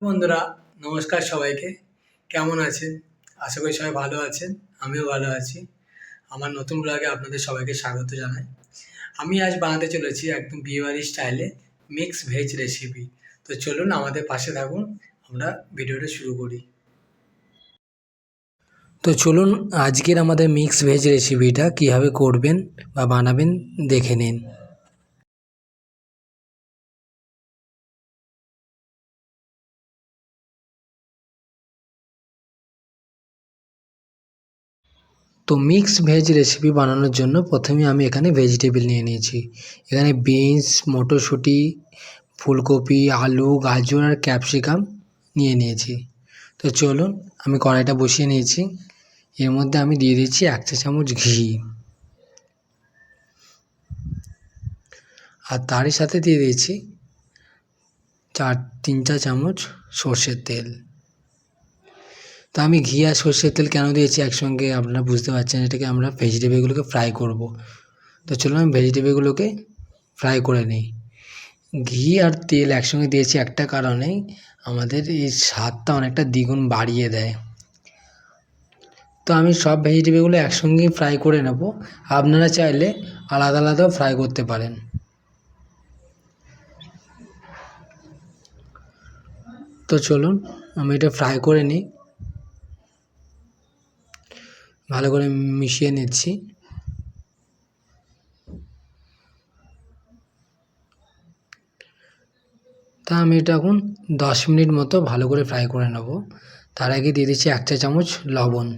বন্ধুরা, নমস্কার সবাইকে। কেমন আছেন? আশা করি সবাই ভালো আছেন। আমিও ভালো আছি। আমার নতুন ব্লগে আপনাদের সবাইকে স্বাগত জানাই। আমি আজ বানাতে চলেছি একদম বিয়েবাড়ি স্টাইলে মিক্স ভেজ রেসিপি। তো চলুন আমাদের পাশে থাকুন, আমরা ভিডিওটা শুরু করি। তো চলুন আজকের আমাদের মিক্স ভেজ রেসিপিটা কীভাবে করবেন বা বানাবেন দেখে নিন। তো মিক্স ভেজ রেসিপি বানানোর জন্য প্রথমে আমি এখানে ভেজিটেবল নিয়ে নিয়েছি। এখানে বিনস, মটরশুঁটি, ফুলকপি, আলু, গাজর আর ক্যাপসিকাম নিয়ে নিয়েছি। তো চলুন আমি কড়াইটা বসিয়ে নিয়েছি। এর মধ্যে আমি দিয়ে দিচ্ছি 1 চা চামচ ঘি, আর তারই সাথে দিয়ে দিচ্ছি 3 চা চামচ সর্ষের তেল। তো আমি ঘি আর সর্ষের তেল কেন দিয়েছি একসঙ্গে আপনারা বুঝতে পারছেন, এটাকে আমরা ভেজিটেবলগুলোকে ফ্রাই করব। তো চলুন আমি ভেজিটেবলগুলোকে ফ্রাই করে নিই। ঘি আর তেল একসঙ্গে দিয়েছি একটা কারণেই, আমাদের এই স্বাদটা অনেকটা দ্বিগুণ বাড়িয়ে দেয়। তো আমি সব ভেজিটেবলগুলো একসঙ্গেই ফ্রাই করে নেব। আপনারা চাইলে আলাদা আলাদাও ফ্রাই করতে পারেন। তো চলুন আমি এটা ফ্রাই করে নিই, ভালো করে মিশিয়ে নিচ্ছি। তা আমি এটা এখন 10 মিনিট মতো ভালো করে ফ্রাই করে নেব। তার আগে দিয়ে দিচ্ছি 1 চা চামচ লবণ।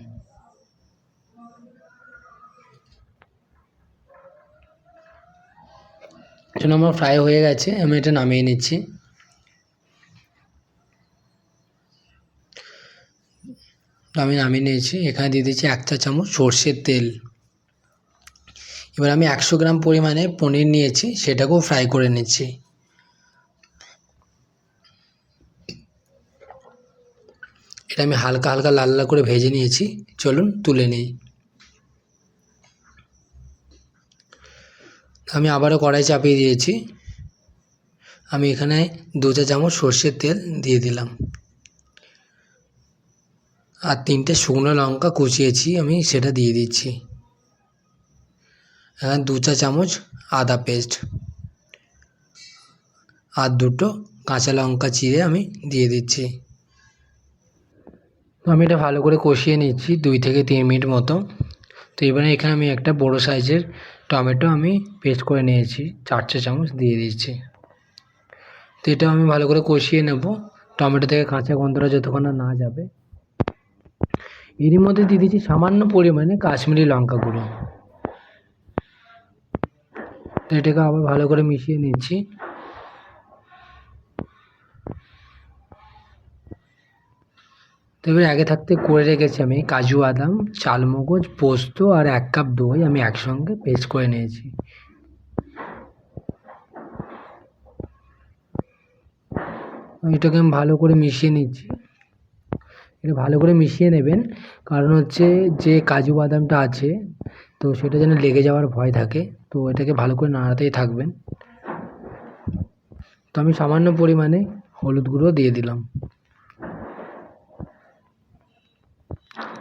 এখন আমার ফ্রাই হয়ে গেছে, আমি এটা নামিয়ে নিচ্ছি। আমি নামিয়ে নিয়েছি। এখানে দিয়ে দিচ্ছি 1 চা চামচ সর্ষের তেল। এবার আমি 100 গ্রাম পরিমাণে পনির নিয়েছি, সেটাকেও ফ্রাই করে নিচ্ছি। এটা আমি হালকা হালকা লাল লাল করে ভেজে নিয়েছি। চলুন তুলে নিই। আমি আবারও কড়াই চাপিয়ে দিয়েছি। আমি এখানে 2 চা চামচ সর্ষের তেল দিয়ে দিলাম, আর 3টে শুকনো লঙ্কা কুচিয়েছি আমি সেটা দিয়ে দিচ্ছি। এখানে 2 চা চামচ আদা পেস্ট, আর 2টো কাঁচা লঙ্কা চিড়ে আমি দিয়ে দিচ্ছি। তো আমি এটা ভালো করে কষিয়ে নিচ্ছি 2 থেকে 3 মিনিট মতো। তো এবারে এখানে আমি একটা বড় সাইজের টমেটো আমি পেস্ট করে নিয়েছি, 4 চা চামচ দিয়ে দিচ্ছি। তো এটা আমি ভালো করে কষিয়ে নেব, টমেটো থেকে কাঁচা গন্ধটা যতক্ষণ না যাবে। এরই মধ্যে দিয়ে দিচ্ছি সামান্য পরিমাণে কাশ্মীরি লঙ্কা গুঁড়ো। তো এটাকে আবার ভালো করে মিশিয়ে নিচ্ছি। তো এবার আগে থাকতে করে রেখেছি আমি কাজু বাদাম, চালমগজ, পোস্ত আর 1 কাপ দই আমি একসঙ্গে পেস্ট করে নিয়েছি। এটাকে আমি ভালো করে মিশিয়ে নিচ্ছি। এটা ভালো করে মিশিয়ে নেবেন, কারণ হচ্ছে যে কাজু বাদামটা আছে তো সেটা যেন লেগে যাওয়ার ভয় থাকে। তো এটাকে ভালো করে নাড়াতেই থাকবেন। তো আমি সামান্য পরিমাণে হলুদ গুঁড়ো দিয়ে দিলাম,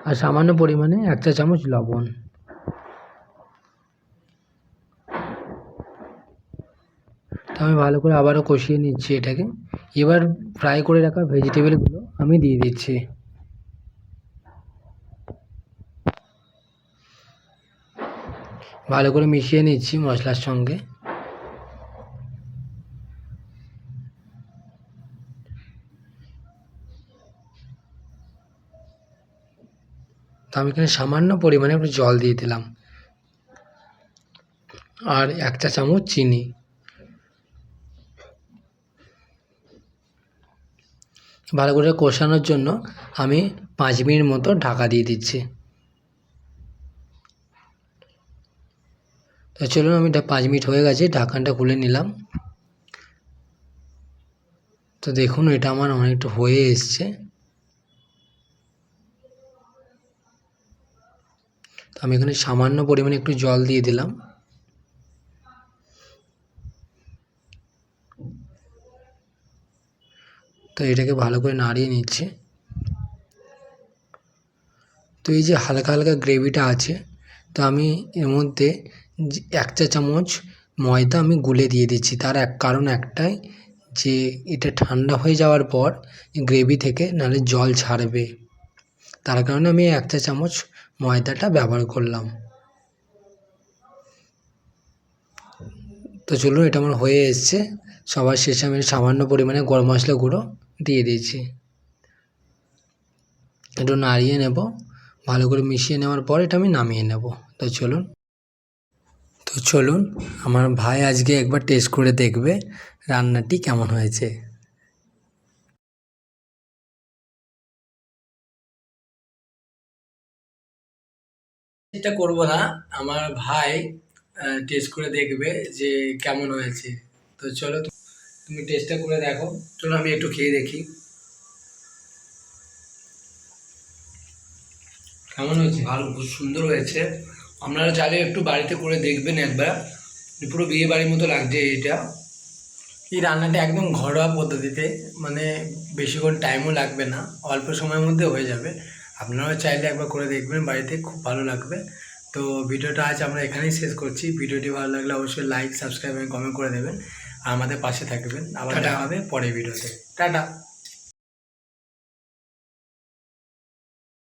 আর সামান্য পরিমাণে 1 চা চামচ লবণ। তো আমি ভালো করে আবারও কষিয়ে নিচ্ছি এটাকে। এবার ফ্রাই করে রাখা ভেজিটেবলগুলো আমি দিয়ে দিচ্ছি। ভালো করে মিশিয়ে নিচ্ছি মশলার সঙ্গে। তো আমি এখানে সামান্য পরিমাণে একটু জল দিয়ে দিলাম, আর 1 চা চামচ চিনি। ভালো করে কষানোর জন্য আমি 5 মিনিট মতো ঢাকা দিয়ে দিচ্ছি। তো চলুন আমি 5 মিনিট হয়ে গেছে, ঢাকনাটা খুলে নিলাম। তো দেখুন এটা আমার অনেকটা হয়ে এসছে। তো আমি এখানে সামান্য পরিমাণে একটু জল দিয়ে দিলাম। তো এটাকে ভালো করে নাড়িয়ে নিচ্ছি। তো এই যে হালকা হালকা গ্রেভিটা আছে, তো আমি এর মধ্যে 1 চা চামচ ময়দা আমি গুলে দিয়ে দিচ্ছি। তার কারণ একটাই, যে এটা ঠান্ডা হয়ে যাওয়ার পর গ্রেভি থেকে নাহলে জল ছাড়বে, তার কারণে আমি 1 চা চামচ ময়দাটা ব্যবহার করলাম। তো চলুন, এটা আমার হয়ে এসছে। সবার শেষে আমি সামান্য পরিমাণে গরম মশলা গুঁড়ো দিয়ে দিয়েছি। একটু নাড়িয়ে নেব, ভালো করে মিশিয়ে নেওয়ার পর এটা আমি নামিয়ে নেব। তো চলুন আমার ভাই আজকে একবার টেস্ট করে দেখবে রান্নাটি কেমন হয়েছে। এটা করব না, আমার ভাই টেস্ট করে দেখবে যে কেমন হয়েছে। তো চলো তুমি টেস্টটা করে দেখো। চলো আমি একটু খেয়ে দেখি কেমন হয়েছে। ভালো, খুব সুন্দর হয়েছে। আপনারা চাইলে একটু বাড়িতে করে দেখবেন একবার, পুরো বিয়ে বাড়ির মতো লাগছে এটা। এই রান্নাটা একদম ঘরোয়া পদ্ধতিতে, মানে বেশিক্ষণ টাইমও লাগবে না, অল্প সময়ের মধ্যে হয়ে যাবে। আপনারাও চাইলে একবার করে দেখবেন বাড়িতে, খুব ভালো লাগবে। তো ভিডিওটা আজ আমরা এখানেই শেষ করছি। ভিডিওটি ভালো লাগলে অবশ্যই লাইক, সাবস্ক্রাইব এবং কমেন্ট করে দেবেন, আর আমাদের পাশে থাকবেন। আবার দেখা হবে পরের ভিডিওতে। টাটা।